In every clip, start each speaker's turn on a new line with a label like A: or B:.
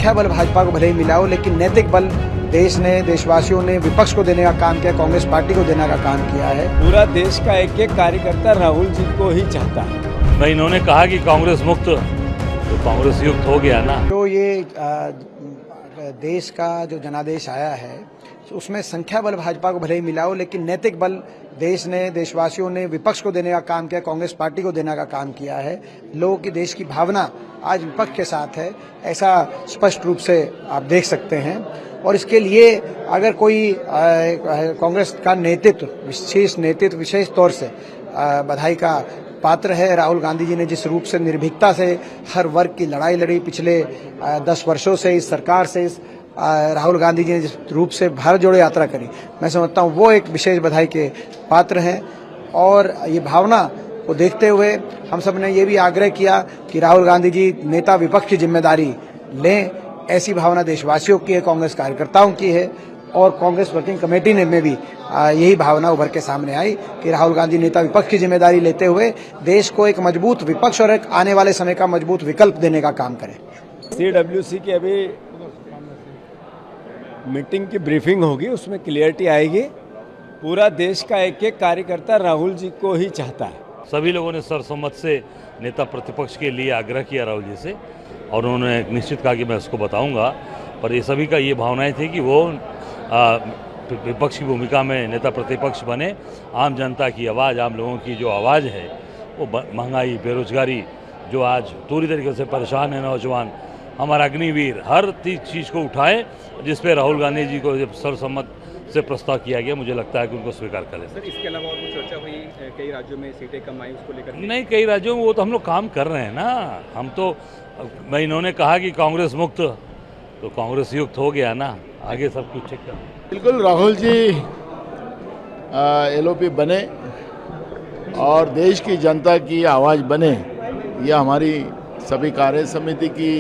A: संख्या बल भाजपा को भले ही मिला हो, लेकिन नैतिक बल देश ने, देशवासियों ने विपक्ष को देने का काम किया, कांग्रेस पार्टी को देने का काम किया है।
B: पूरा देश का एक एक कार्यकर्ता राहुल जी को ही चाहता है।
C: भाई इन्होंने कहा कि कांग्रेस मुक्त, तो कांग्रेस युक्त हो गया ना।
A: तो ये देश का जो जनादेश आया है उसमें संख्या बल भाजपा को भले ही मिला हो, लेकिन नैतिक बल देश ने, देशवासियों ने विपक्ष को देने का काम किया, कांग्रेस पार्टी को देने का काम किया है। लोगों की, देश की भावना आज विपक्ष के साथ है, ऐसा स्पष्ट रूप से आप देख सकते हैं। और इसके लिए अगर कोई कांग्रेस का नेतृत्व, विशेष तौर से बधाई का पात्र है। राहुल गांधी जी ने जिस रूप से निर्भीकता से हर वर्ग की लड़ाई लड़ी पिछले 10 वर्षों से इस सरकार से, राहुल गांधी जी ने जिस रूप से भारत जोड़ो यात्रा करी, मैं समझता हूँ वो एक विशेष बधाई के पात्र हैं। और ये भावना को देखते हुए हम सब ने ये भी आग्रह किया कि राहुल गांधी जी नेता विपक्ष की जिम्मेदारी लें। ऐसी भावना देशवासियों की है, कांग्रेस कार्यकर्ताओं की है, और कांग्रेस वर्किंग कमेटी ने में भी यही भावना उभर के सामने आई कि राहुल गांधी नेता विपक्ष की जिम्मेदारी लेते हुए देश को एक मजबूत विपक्ष और एक आने वाले समय का मजबूत विकल्प देने का काम करें।
B: CWC की अभी मीटिंग की ब्रीफिंग होगी, उसमें क्लियरिटी आएगी। पूरा देश का एक एक कार्यकर्ता राहुल जी को ही चाहता है।
C: सभी लोगों ने सर्वसम्मत से नेता प्रतिपक्ष के लिए आग्रह किया राहुल जी से, और उन्होंने निश्चित कहा कि मैं उसको बताऊंगा। पर ये सभी का ये भावनाएं थी कि वो विपक्ष की भूमिका में नेता प्रतिपक्ष बने, आम जनता की आवाज़, आम लोगों की जो आवाज़ है, वो महंगाई, बेरोजगारी, जो आज पूरी तरीके से परेशान है नौजवान, हमारा अग्निवीर, हर चीज़ को उठाए जिस पे राहुल गांधी जी को जब सर्वसम्मत से प्रस्ताव किया गया, मुझे लगता है कि उनको स्वीकार करें।
D: सर, इसके अलावा और कुछ चर्चा हुई? कई राज्यों में सीटें कम आई, उसको लेकर?
C: नहीं, कई राज्यों में वो तो हम लोग काम कर रहे हैं ना। हम तो भाई इन्होंने कहा कि कांग्रेस मुक्त, तो कांग्रेस युक्त हो गया ना। आगे सब कुछ चेक कर।
E: बिल्कुल, राहुल जी LOP बने और देश की जनता की आवाज़ बने, ये हमारी सभी कार्य समिति की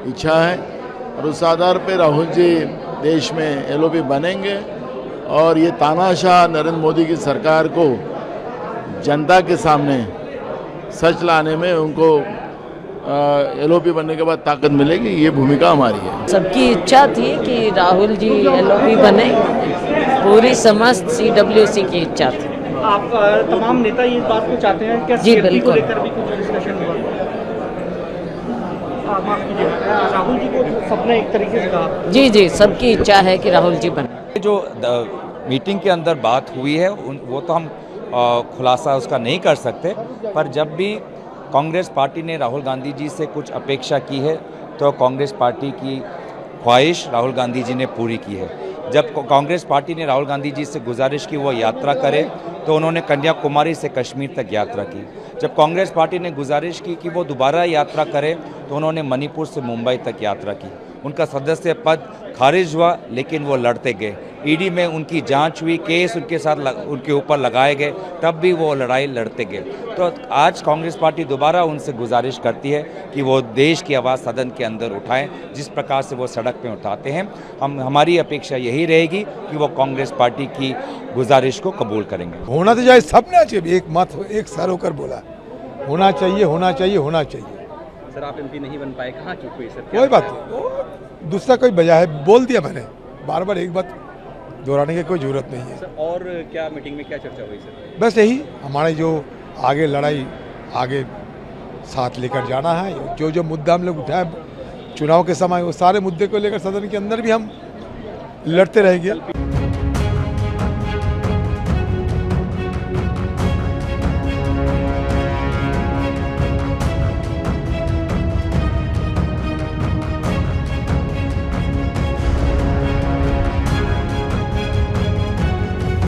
E: इच्छा है। और उस आधार पर राहुल जी देश में LOP बनेंगे और ये तानाशाह नरेंद्र मोदी की सरकार को जनता के सामने सच लाने में उनको LOP बनने के बाद ताकत मिलेगी। ये भूमिका हमारी है।
F: सबकी इच्छा थी कि राहुल जी LOP बने, पूरी समस्त CWC की इच्छा थी।
D: आप तमाम नेता ये बात को चाहते हैं क्या?
F: जी बिल्कुल।
D: लेकर भी कुछ डिस्कशन हुआ? माफ कीजिएगा, राहुल जी को सपना एक तरीके से कहा।
F: जी, सबकी इच्छा है कि राहुल जी बने।
G: जो मीटिंग के अंदर बात हुई है वो तो हम खुलासा उसका नहीं कर सकते, पर जब भी कांग्रेस पार्टी ने राहुल गांधी जी से कुछ अपेक्षा की है तो कांग्रेस पार्टी की ख्वाहिश राहुल गांधी जी ने पूरी की है। जब कांग्रेस पार्टी ने राहुल गांधी जी से गुजारिश की वो यात्रा करे, तो उन्होंने कन्याकुमारी से कश्मीर तक यात्रा की। जब कांग्रेस पार्टी ने गुजारिश की कि वो दोबारा यात्रा करे, तो उन्होंने मणिपुर से मुंबई तक यात्रा की। उनका सदस्य पद खारिज हुआ, लेकिन वो लड़ते गए। ED में उनकी जांच हुई, केस उनके ऊपर लगाए गए, तब भी वो लड़ाई लड़ते गए। तो आज कांग्रेस पार्टी दोबारा उनसे गुजारिश करती है कि वो देश की आवाज़ सदन के अंदर उठाएं, जिस प्रकार से वो सड़क पे उठाते हैं। हमारी अपेक्षा यही रहेगी कि वो कांग्रेस पार्टी की गुजारिश को कबूल करेंगे।
H: होना तो चाहिए, सबने चाहिए, एक मत एक सर होकर बोला होना चाहिए, होना चाहिए, होना चाहिए।
D: सर, आप MP नहीं बन पाए, कहाँ चूक हुई सर?
H: कोई बात नहीं, दूसरा कोई वजह है, बोल दिया मैंने, बार बार एक बात दोहराने की कोई जरूरत नहीं है।
D: सर, और क्या मीटिंग में क्या चर्चा हुई सर?
H: बस यही हमारे जो आगे लड़ाई आगे साथ लेकर जाना है, जो मुद्दा हम लोग उठाए चुनाव के समय, वो सारे मुद्दे को लेकर सदन के अंदर भी हम लड़ते रहेंगे।